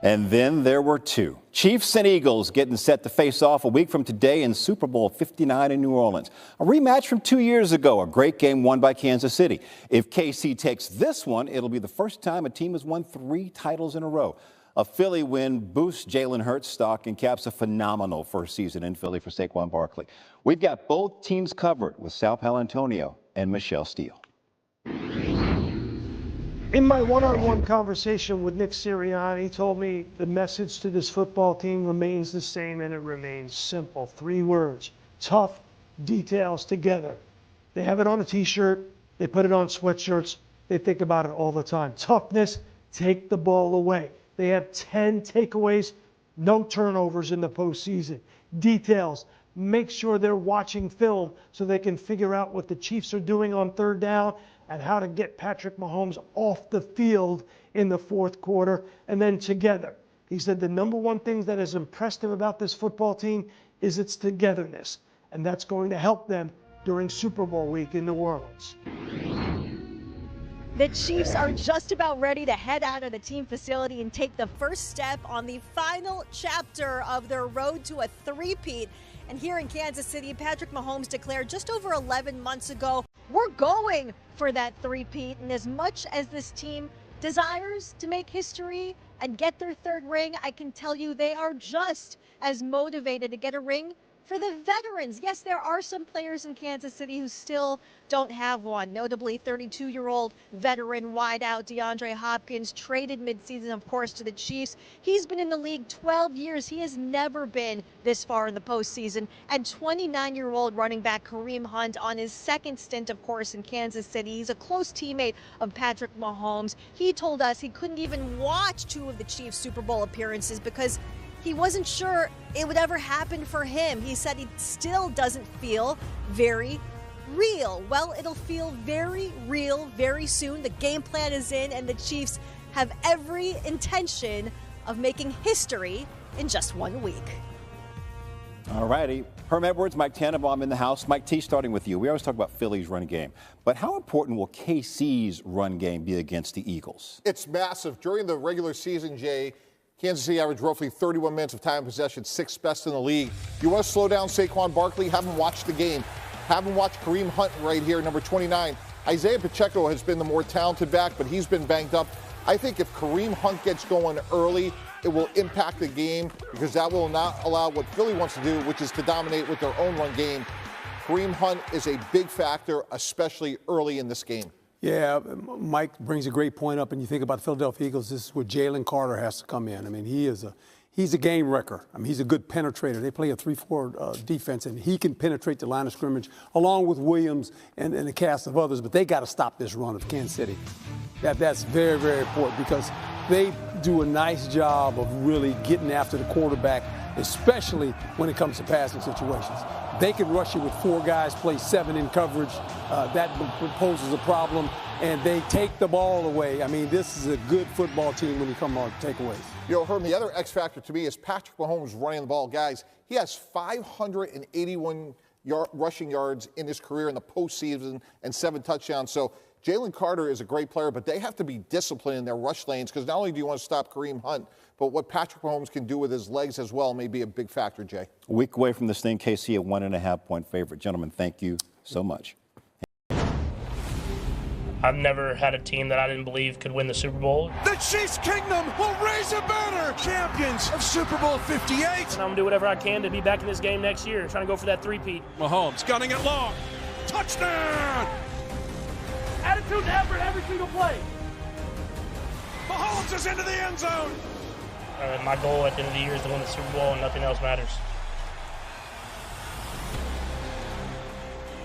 And then there were two. Chiefs and Eagles getting set to face off a week from today in Super Bowl 59 in New Orleans. A rematch from 2 years ago, a great game won by Kansas City. If KC takes this one, it'll be the first time a team has won 3 titles in a row. A Philly win boosts Jalen Hurts' stock and caps a phenomenal first season in Philly for Saquon Barkley. We've got both teams covered with Sal Paolantonio and Michelle Steele. In my one-on-one conversation with Nick Sirianni, he told me the message to this football team remains the same, and it remains simple. 3 words: tough details together. They have it on a t-shirt. They put it on sweatshirts. They think about it all the time. Toughness, take the ball away. They have 10 takeaways, no turnovers in the postseason. Details, make sure they're watching film so they can figure out what the Chiefs are doing on 3rd down and how to get Patrick Mahomes off the field in the 4th quarter, and then together. He said the number one thing that has impressed him about this football team is its togetherness, and that's going to help them during Super Bowl week in New Orleans. The Chiefs are just about ready to head out of the team facility and take the first step on the final chapter of their road to a three-peat. And here in Kansas City, Patrick Mahomes declared just over 11 months ago, we're going for that three-peat. And as much as this team desires to make history and get their 3rd ring, I can tell you they are just as motivated to get a ring for the veterans. Yes, there are some players in Kansas City who still don't have one, notably 32-year-old veteran wideout DeAndre Hopkins, traded midseason, of course, to the Chiefs. He's been in the league 12 years. He has never been this far in the postseason. And 29-year-old running back Kareem Hunt on his 2nd stint, of course, in Kansas City. He's a close teammate of Patrick Mahomes. He told us he couldn't even watch 2 of the Chiefs' Super Bowl appearances because he wasn't sure it would ever happen for him. He said he still doesn't feel very real. Well, it'll feel very real very soon. The game plan is in, and the Chiefs have every intention of making history in just 1 week. All righty. Herm Edwards, Mike Tannenbaum in the house. Mike T, starting with you. We always talk about Philly's run game, but how important will KC's run game be against the Eagles? It's massive. During the regular season, Jay, Kansas City averaged roughly 31 minutes of time possession, 6th best in the league. You want to slow down Saquon Barkley? Have him watch the game. Have him watch Kareem Hunt right here, number 29. Isaiah Pacheco has been the more talented back, but he's been banged up. I think if Kareem Hunt gets going early, it will impact the game because that will not allow what Philly wants to do, which is to dominate with their own run game. Kareem Hunt is a big factor, especially early in this game. Yeah, Mike brings a great point up, and you think about the Philadelphia Eagles, this is where Jalen Carter has to come in. I mean, he's a game wrecker. I mean, he's a good penetrator. They play a 3-4 defense, and he can penetrate the line of scrimmage along with Williams and a cast of others, but they got to stop this run of Kansas City. That's very, very important because they do a nice job of really getting after the quarterback, especially when it comes to passing situations. They can rush you with 4 guys, play 7 in coverage. That poses a problem, and they take the ball away. I mean, this is a good football team when you come on takeaways. You know, Herm, the other X factor to me is Patrick Mahomes running the ball. Guys, he has 581 rushing yards in his career in the postseason and 7 touchdowns. So Jalen Carter is a great player, but they have to be disciplined in their rush lanes because not only do you want to stop Kareem Hunt, but what Patrick Mahomes can do with his legs as well may be a big factor, Jay. A week away from this thing, KC, a 1.5-point favorite. Gentlemen, thank you so much. I've never had a team that I didn't believe could win the Super Bowl. The Chiefs Kingdom will raise a banner, champions of Super Bowl 58. And I'm going to do whatever I can to be back in this game next year, trying to go for that three-peat. Mahomes gunning it long. Touchdown! Attitude and effort every single play. Mahomes is into the end zone. My goal at the end of the year is to win the Super Bowl, and nothing else matters.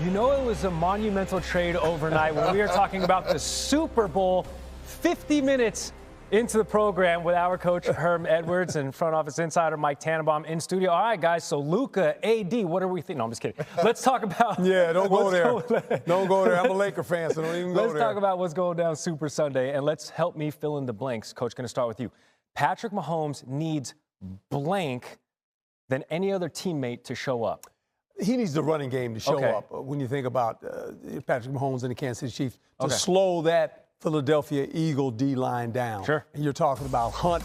You know, it was a monumental trade overnight when we were talking about the Super Bowl 50 minutes into the program with our coach, Herm Edwards, and front office insider Mike Tannenbaum in studio. All right, guys, so Luka, AD, what are we thinking? No, I'm just kidding. Let's talk about... Yeah, don't go there. Don't go there. I'm a Laker fan, so don't even go there. Let's talk about what's going down Super Sunday, and let's help me fill in the blanks. Coach, going to start with you. Patrick Mahomes needs blank than any other teammate to show up. He needs the running game to show up when you think about Patrick Mahomes and the Kansas City Chiefs to slow that Philadelphia Eagle D-line down. Sure. And you're talking about Hunt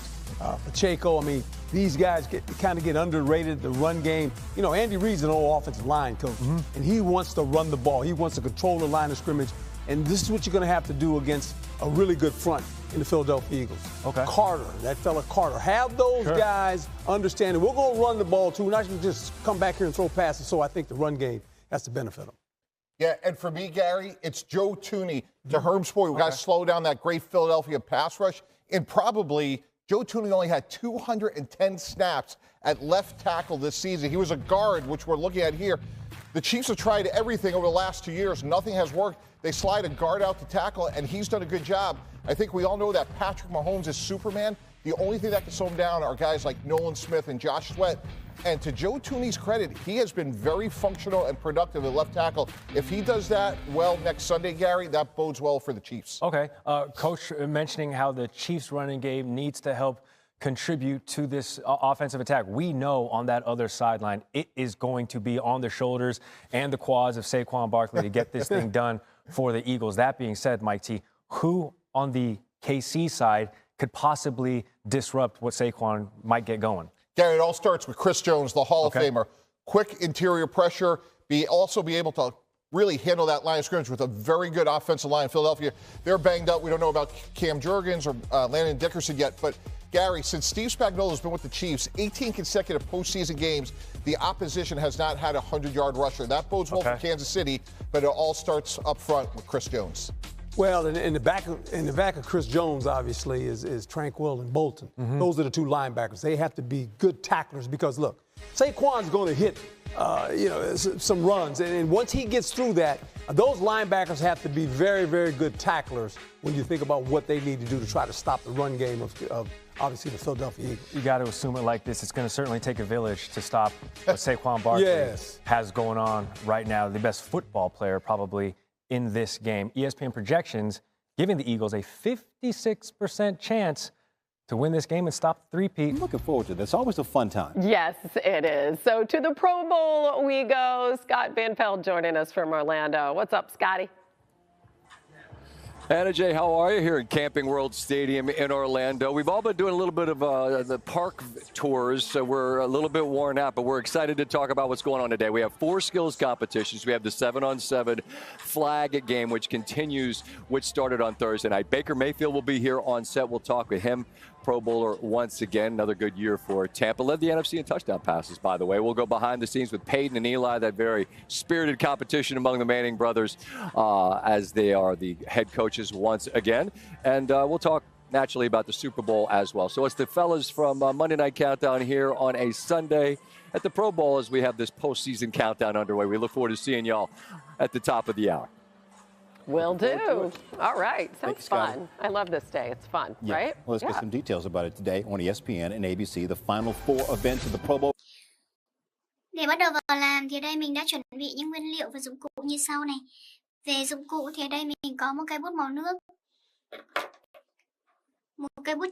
Pacheco. I mean, these guys kind of get underrated. The run game. You know, Andy Reid's an old offensive line coach, and he wants to run the ball. He wants to control the line of scrimmage, and this is what you're going to have to do against a really good front in the Philadelphia Eagles. Okay. Carter, that fella Carter. Have those guys understand that we're going to run the ball too. We're not going to just come back here and throw passes. So I think the run game has to benefit them. Yeah, and for me, Gary, it's Joe Thuney to Herm's point. We got to slow down that great Philadelphia pass rush. And probably Joe Thuney only had 210 snaps at left tackle this season. He was a guard, which we're looking at here. The Chiefs have tried everything over the last 2 years. Nothing has worked. They slide a guard out to tackle, and he's done a good job. I think we all know that Patrick Mahomes is Superman. The only thing that can slow him down are guys like Nolan Smith and Josh Sweat. And to Joe Thuney's credit, he has been very functional and productive at left tackle. If he does that well next Sunday, Gary, that bodes well for the Chiefs. Okay. Coach mentioning how the Chiefs running game needs to help contribute to this offensive attack. We know on that other sideline, it is going to be on the shoulders and the quads of Saquon Barkley to get this thing done for the Eagles. That being said, Mike T, who on the KC side could possibly disrupt what Saquon might get going? Gary, it all starts with Chris Jones, the Hall of Famer. Quick interior pressure, also be able to really handle that line of scrimmage with a very good offensive line. Philadelphia, they're banged up. We don't know about Cam Jurgens or Landon Dickerson yet. But, Gary, since Steve Spagnuolo has been with the Chiefs, 18 consecutive postseason games, the opposition has not had a 100-yard rusher. That bodes well for Kansas City, but it all starts up front with Chris Jones. Well, in the back of Chris Jones, obviously, is Tranquill and Bolton. Those are the two linebackers. They have to be good tacklers because, look, Saquon's going to hit, some runs. And once he gets through that, those linebackers have to be very, very good tacklers when you think about what they need to do to try to stop the run game of obviously, the Philadelphia Eagles. You got to assume it like this. It's going to certainly take a village to stop what Saquon Barkley has going on right now. The best football player probably in this game. ESPN projections giving the Eagles a 56% chance to win this game and stop the three-peat. I'm looking forward to this. It's always a fun time. Yes, it is. So to the Pro Bowl we go. Scott Van Pelt joining us from Orlando. What's up, Scotty? Anna Jay, how are you here in Camping World Stadium in Orlando? We've all been doing a little bit of the park tours, so we're a little bit worn out, but we're excited to talk about what's going on today. We have 4 skills competitions. We have the 7-on-7 flag game, which continues, which started on Thursday night. Baker Mayfield will be here on set. We'll talk with him. Pro Bowler once again. Another good year for Tampa. Led the NFC in touchdown passes, by the way. We'll go behind the scenes with Peyton and Eli, that very spirited competition among the Manning brothers as they are the head coaches once again. And we'll talk naturally about the Super Bowl as well. So it's the fellas from Monday Night Countdown here on a Sunday at the Pro Bowl as we have this postseason countdown underway. We look forward to seeing y'all at the top of the hour. Will do. All right. Sounds fun. I love this day. It's fun, right? Well, let's get some details about it today on ESPN and ABC, the final 4 events of the Pro Bowl. Để bắt đầu vào làm thì ở đây mình đã chuẩn bị những nguyên liệu và dụng cụ như sau này. Về dụng cụ thì ở đây mình có một cây bút màu nước, một cây bút